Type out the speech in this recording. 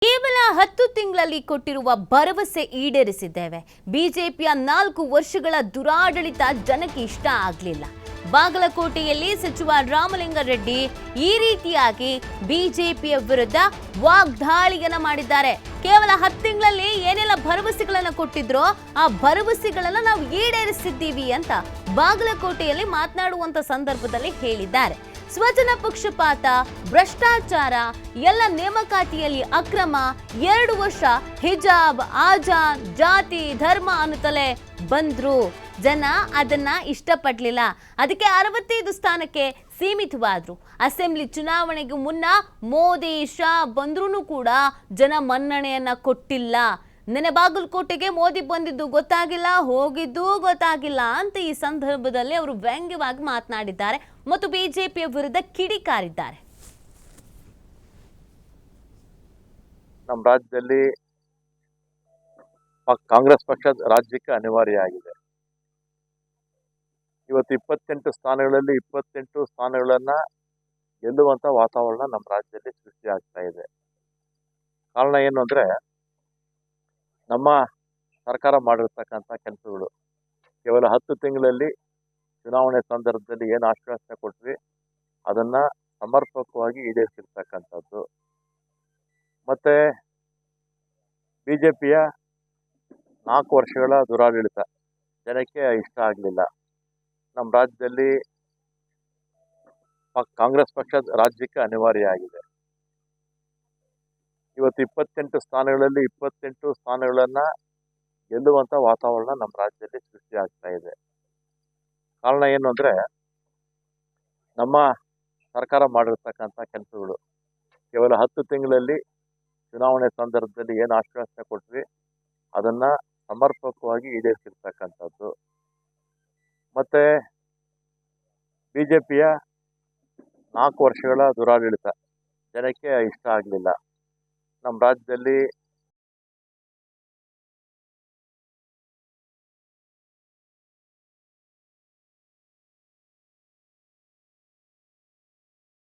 ಕೇವಲ 10 ತಿಂಗಳಲ್ಲಿ ಕೊಟ್ಟಿರುವ ಭರವಸೆ ಈಡೇರಿಸಿದ್ದೇವೆ. ಬಿಜೆಪಿಯ 4 ವರ್ಷಗಳ ದುರಾಡಳಿತ ಜನಕ್ಕೆ ಇಷ್ಟ ಆಗಲಿಲ್ಲ. ಬಾಗಲಕೋಟೆಯಲ್ಲಿ ಸಚಿವ ರಾಮಲಿಂಗಾರೆಡ್ಡಿ ಈ ರೀತಿಯಾಗಿ ಬಿಜೆಪಿಯ ವಿರುದ್ಧ ವಾಗ್ದಾಳಿಯನ್ನ ಮಾಡಿದ್ದಾರೆ. ಕೇವಲ 10 ತಿಂಗಳಲ್ಲಿ ಏನೆಲ್ಲ ಭರವಸೆಗಳನ್ನು ಕೊಟ್ಟಿದ್ರೋ ಆ ಭರವಸೆಗಳನ್ನು ನಾವು ಈಡೇರಿಸಿದ್ದೀವಿ ಅಂತ ಬಾಗಲಕೋಟೆಯಲ್ಲಿ ಮಾತನಾಡುವಂತ ಸಂದರ್ಭದಲ್ಲಿ ಹೇಳಿದ್ದಾರೆ. ಸ್ವಜನ ಪಕ್ಷಪಾತ, ಭ್ರಷ್ಟಾಚಾರ, ಎಲ್ಲ ನೇಮಕಾತಿಯಲ್ಲಿ ಅಕ್ರಮ, 2 ವರ್ಷ ಹಿಜಾಬ್, ಆಜಾನ್, ಜಾತಿ, ಧರ್ಮ ಅನ್ನುತ್ತಲೇ ಬಂದ್ರು. ಜನ ಅದನ್ನ ಇಷ್ಟಪಡ್ಲಿಲ್ಲ. ಅದಕ್ಕೆ 65 ಸ್ಥಾನಕ್ಕೆ ಸೀಮಿತವಾದ್ರು. ಅಸೆಂಬ್ಲಿ ಚುನಾವಣೆಗೂ ಮುನ್ನ ಮೋದಿ ಶಾ ಬಂದ್ರೂ ಕೂಡ ಜನ ಮನ್ನಣೆಯನ್ನ ಕೊಟ್ಟಿಲ್ಲ. ನೆನೆ ಬಾಗಲಕೋಟೆಗೆ ಮೋದಿ ಬಂದಿದ್ದು ಗೊತ್ತಾಗಿಲ್ಲ, ಹೋಗಿದ್ದು ಗೊತ್ತಾಗಿಲ್ಲ ಅಂತ ಈ ಸಂದರ್ಭದಲ್ಲಿ ಅವರು ವ್ಯಂಗ್ಯವಾಗಿ ಮಾತನಾಡಿದ್ದಾರೆ ಮತ್ತು ಬಿಜೆಪಿಯ ವಿರುದ್ಧ ಕಿಡಿಕಾರಿದ್ದಾರೆ. ನಮ್ಮ ರಾಜ್ಯದಲ್ಲಿ ಕಾಂಗ್ರೆಸ್ ಪಕ್ಷ ರಾಜ್ಯಕ್ಕೆ ಅನಿವಾರ್ಯ ಆಗಿದೆ. ಇವತ್ತು 28 ಸ್ಥಾನಗಳಲ್ಲಿ 28 ಸ್ಥಾನಗಳನ್ನ ಗೆಲ್ಲುವಂತ ವಾತಾವರಣ ನಮ್ಮ ರಾಜ್ಯದಲ್ಲಿ ಸೃಷ್ಟಿ ಆಗ್ತಾ ಇದೆ. ಕಾರಣ ಏನು ಅಂದ್ರೆ, ನಮ್ಮ ಸರ್ಕಾರ ಮಾಡಿರ್ತಕ್ಕಂಥ ಕೆಲಸಗಳು ಕೇವಲ 10 ತಿಂಗಳಲ್ಲಿ ಚುನಾವಣೆ ಸಂದರ್ಭದಲ್ಲಿ ಏನು ಆಶ್ವಾಸನೆ ಕೊಟ್ವಿ ಅದನ್ನ ಸಮರ್ಪಕವಾಗಿ ಈಡೇರಿಸಿರ್ತಕ್ಕಂಥದ್ದು. ಮತ್ತೆ ಬಿಜೆಪಿಯ 4 ವರ್ಷಗಳ ದುರಾಡಳಿತ ಜನಕ್ಕೆ ಇಷ್ಟ ಆಗಲಿಲ್ಲ. ನಮ್ಮ ರಾಜ್ಯದಲ್ಲಿ ಕಾಂಗ್ರೆಸ್ ಪಕ್ಷ ರಾಜ್ಯಕ್ಕೆ ಅನಿವಾರ್ಯ ಆಗಿದೆ. ಇವತ್ತು 28 ಸ್ಥಾನಗಳಲ್ಲಿ 28 ಸ್ಥಾನಗಳನ್ನ ಗೆಲ್ಲುವಂತ ವಾತಾವರಣ ನಮ್ಮ ರಾಜ್ಯದಲ್ಲಿ ಸೃಷ್ಟಿ ಆಗ್ತಾ ಇದೆ. ಕಾರಣ ಏನು ಅಂದ್ರೆ, ನಮ್ಮ ಸರ್ಕಾರ ಮಾಡಿರ್ತಕ್ಕಂಥ ಕೆಲಸಗಳು ಕೇವಲ 10 ತಿಂಗಳಲ್ಲಿ ಚುನಾವಣೆ ಸಂದರ್ಭದಲ್ಲಿ ಏನು ಆಶ್ವಾಸನೆ ಕೊಟ್ವಿ ಅದನ್ನ ಸಮರ್ಪಕವಾಗಿ ಈಡೇರಿಸಿರ್ತಕ್ಕಂಥದ್ದು. ಮತ್ತೆ ಬಿಜೆಪಿಯ 4 ವರ್ಷಗಳ ದುರಾಡಳಿತ ಜನಕ್ಕೆ ಇಷ್ಟ ಆಗಲಿಲ್ಲ. ನಮ್ಮ ರಾಜ್ಯದಲ್ಲಿ